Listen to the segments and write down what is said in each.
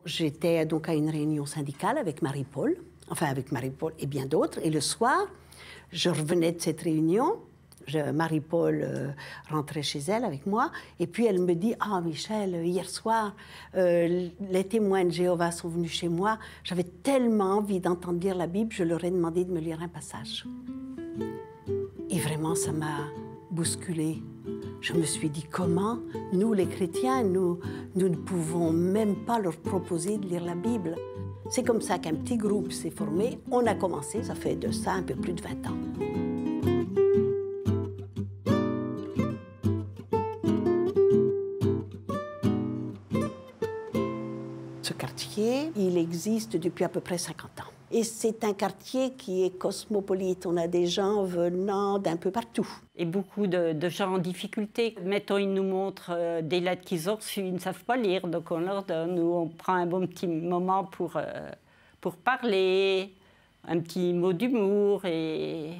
J'étais donc à une réunion syndicale avec Marie-Paul, enfin avec Marie-Paul et bien d'autres. Et le soir, je revenais de cette réunion. Marie-Paul rentrait chez elle avec moi. Et puis elle me dit « Ah, Michel, hier soir, les témoins de Jéhovah sont venus chez moi. J'avais tellement envie d'entendre lire la Bible, je leur ai demandé de me lire un passage. » Et vraiment, ça m'a bousculée. Je me suis dit, comment nous, les chrétiens, nous ne pouvons même pas leur proposer de lire la Bible. C'est comme ça qu'un petit groupe s'est formé. On a commencé, ça fait de ça un peu plus de 20 ans. Ce quartier, il existe depuis à peu près 50 ans. Et c'est un quartier qui est cosmopolite. On a des gens venant d'un peu partout. Et beaucoup de gens en difficulté. Mettons, ils nous montrent des lettres qu'ils ont reçues, ils ne savent pas lire, donc on leur donne. Nous, on prend un bon petit moment pour parler, un petit mot d'humour. Et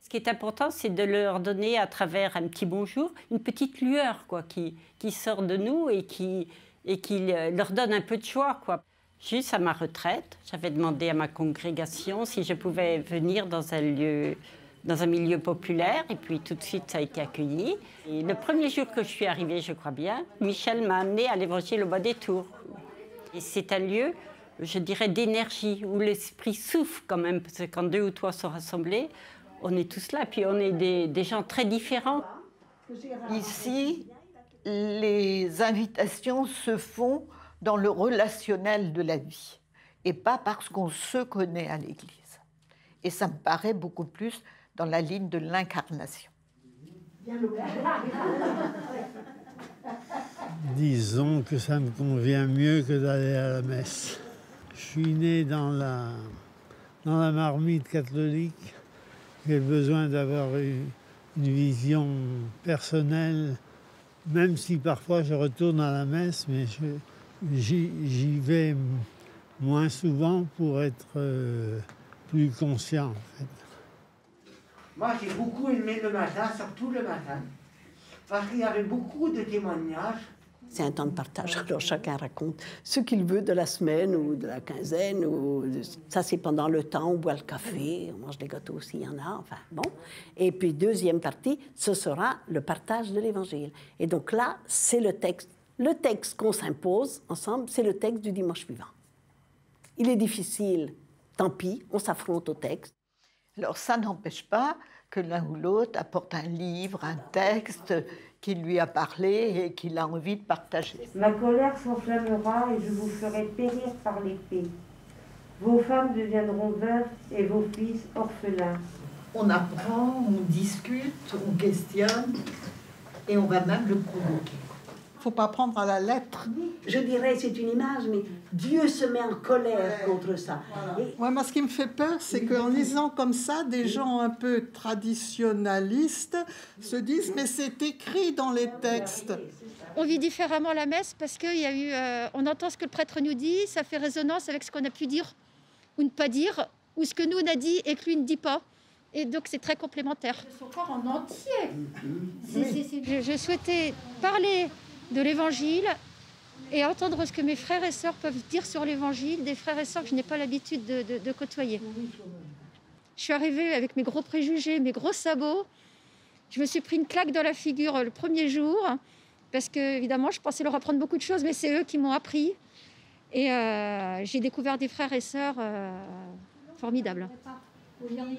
ce qui est important, c'est de leur donner, à travers un petit bonjour, une petite lueur quoi, qui sort de nous et qui leur donne un peu de joie, quoi. Juste à ma retraite, j'avais demandé à ma congrégation si je pouvais venir dans un milieu populaire, et puis tout de suite ça a été accueilli. Et le premier jour que je suis arrivée, je crois bien, Michel m'a amenée à l'Évangile au bas des Tours. Et c'est un lieu, je dirais, d'énergie, où l'esprit souffle quand même, parce que quand 2 ou 3 sont rassemblés, on est tous là, puis on est des gens très différents. Ici, les invitations se font dans le relationnel de la vie, et pas parce qu'on se connaît à l'Église. Et ça me paraît beaucoup plus dans la ligne de l'incarnation. Disons que ça me convient mieux que d'aller à la messe. Je suis né dans la marmite catholique. J'ai besoin d'avoir une vision personnelle, même si parfois je retourne à la messe, mais j'y vais moins souvent pour être plus conscient, en fait. Moi, j'ai beaucoup aimé le matin, surtout le matin, parce qu'il y avait beaucoup de témoignages. C'est un temps de partage, alors chacun raconte ce qu'il veut de la semaine ou de la quinzaine. Ça, c'est pendant le temps, on boit le café, on mange des gâteaux aussi, il y en a, enfin bon. Et puis, deuxième partie, ce sera le partage de l'Évangile. Et donc là, c'est le texte. Le texte qu'on s'impose ensemble, c'est le texte du dimanche suivant. Il est difficile, tant pis, on s'affronte au texte. Alors ça n'empêche pas que l'un ou l'autre apporte un livre, un texte qui lui a parlé et qu'il a envie de partager. Ma colère s'enflammera et je vous ferai périr par l'épée. Vos femmes deviendront veuves et vos fils orphelins. On apprend, on discute, on questionne et on va même le provoquer. Il ne faut pas prendre à la lettre. Je dirais, c'est une image, mais Dieu se met en colère contre ça. Ouais, moi, ce qui me fait peur, c'est qu'en lisant comme ça, des gens un peu traditionnalistes se disent « mais c'est écrit dans les textes ». On vit différemment la messe parce qu'il y a eu, on entend ce que le prêtre nous dit, ça fait résonance avec ce qu'on a pu dire ou ne pas dire, ou ce que nous on a dit et que lui ne dit pas. Et donc c'est très complémentaire. Son corps en entier. Je souhaitais parler de l'Évangile et entendre ce que mes frères et sœurs peuvent dire sur l'Évangile, des frères et sœurs que je n'ai pas l'habitude de côtoyer. Je suis arrivée avec mes gros préjugés, mes gros sabots. Je me suis pris une claque dans la figure le premier jour, parce que, évidemment, je pensais leur apprendre beaucoup de choses, mais c'est eux qui m'ont appris. Et j'ai découvert des frères et sœurs formidables.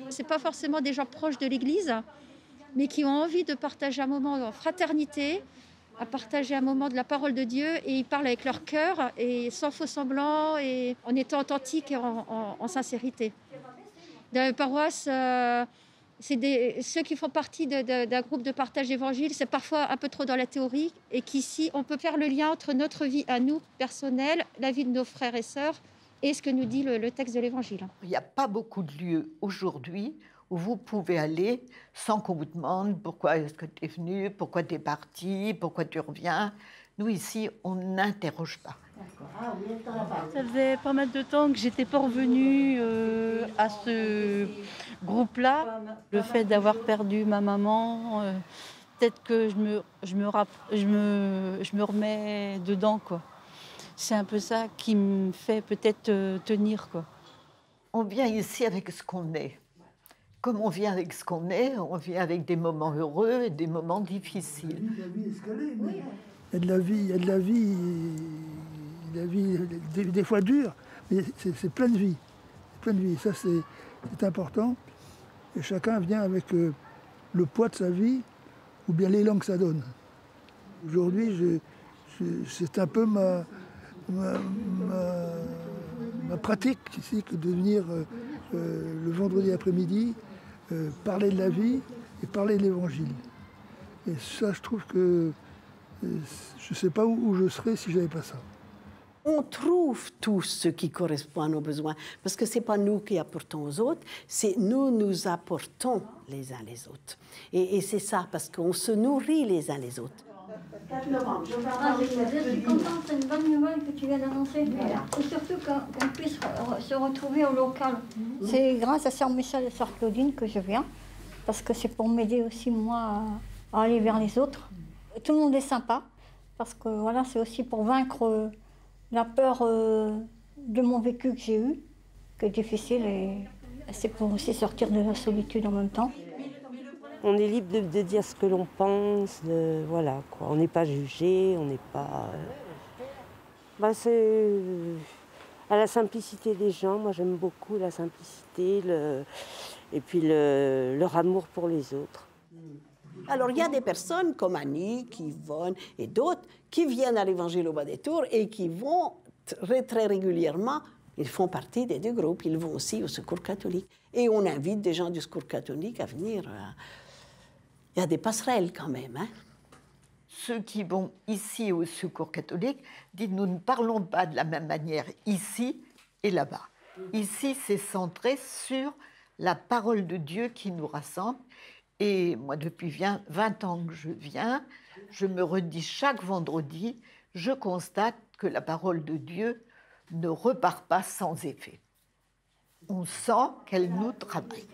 Ce n'est pas forcément des gens proches de l'Église, mais qui ont envie de partager un moment en fraternité, à partager un moment de la parole de Dieu, et ils parlent avec leur cœur, et sans faux semblant, et en étant authentiques et en sincérité. Dans la paroisse, ceux qui font partie d'un groupe de partage d'évangile, c'est parfois un peu trop dans la théorie, et qu'ici, on peut faire le lien entre notre vie à nous, personnelle, la vie de nos frères et sœurs, et ce que nous dit le texte de l'Évangile. Il n'y a pas beaucoup de lieux aujourd'hui où vous pouvez aller sans qu'on vous demande pourquoi est-ce que tu es venu, pourquoi tu es parti, pourquoi tu reviens. Nous, ici, on n'interroge pas. Ça faisait pas mal de temps que j'étais pas revenue à ce groupe-là. Le fait d'avoir perdu ma maman, peut-être que je me remets dedans, quoi. c'est un peu ça qui me fait peut-être tenir, quoi. On vient ici avec ce qu'on est. Comme on vient avec ce qu'on est, on vient avec des moments heureux et des moments difficiles. Il y a de la vie, il y a de la vie, des fois dure, mais c'est plein de vie. Plein de vie, ça c'est important. Et chacun vient avec le poids de sa vie ou bien l'élan que ça donne. Aujourd'hui, c'est un peu ma pratique ici que de venir le vendredi après-midi parler de la vie et parler de l'Évangile. Et ça, je trouve que je ne sais pas où je serais si je n'avais pas ça. On trouve tout ce qui correspond à nos besoins, parce que ce n'est pas nous qui apportons aux autres, c'est nous apportons les uns les autres. Et c'est ça, parce qu'on se nourrit les uns les autres. 4 novembre, je suis contente, c'est une bonne nouvelle que tu viens d'annoncer. Et surtout qu'on puisse se retrouver au local. C'est grâce à Sœur Michel et Sœur Claudine que je viens, parce que c'est pour m'aider aussi, moi, à aller vers les autres. Tout le monde est sympa, parce que voilà, c'est aussi pour vaincre la peur de mon vécu que j'ai eu, qui est difficile, et c'est pour aussi sortir de la solitude en même temps. On est libre de dire ce que l'on pense, voilà quoi. On n'est pas jugé, on n'est pas... c'est à la simplicité des gens. Moi, j'aime beaucoup la simplicité et puis leur amour pour les autres. Alors, il y a des personnes comme Annie, Yvonne et d'autres qui viennent à l'Évangile au Bas des Tours et qui vont très régulièrement. Ils font partie des deux groupes. Ils vont aussi au Secours catholique. Et on invite des gens du Secours catholique à venir. Il y a des passerelles quand même. Hein. Ceux qui vont ici au Secours catholique disent nous ne parlons pas de la même manière ici et là-bas. Ici, c'est centré sur la parole de Dieu qui nous rassemble. Et moi, depuis 20 ans que je viens, je me redis chaque vendredi, je constate que la parole de Dieu ne repart pas sans effet. On sent qu'elle nous travaille.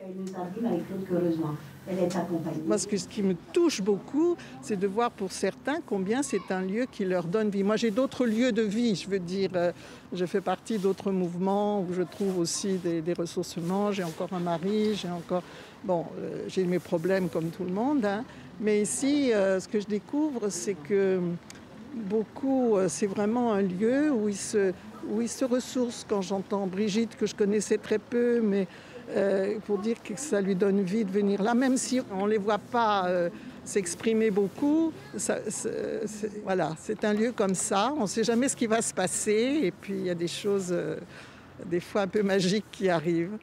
Elle est accompagnée. Moi, ce qui me touche beaucoup, c'est de voir pour certains combien c'est un lieu qui leur donne vie. Moi, j'ai d'autres lieux de vie, je veux dire, je fais partie d'autres mouvements où je trouve aussi des ressourcements. J'ai encore un mari, j'ai mes problèmes comme tout le monde. Hein. Mais ici, ce que je découvre, c'est que beaucoup, c'est vraiment un lieu où ils se ressourcent. Quand j'entends Brigitte, que je connaissais très peu, mais pour dire que ça lui donne vie de venir là, même si on ne les voit pas s'exprimer beaucoup. Voilà, c'est un lieu comme ça, on ne sait jamais ce qui va se passer, et puis il y a des choses, des fois un peu magiques qui arrivent.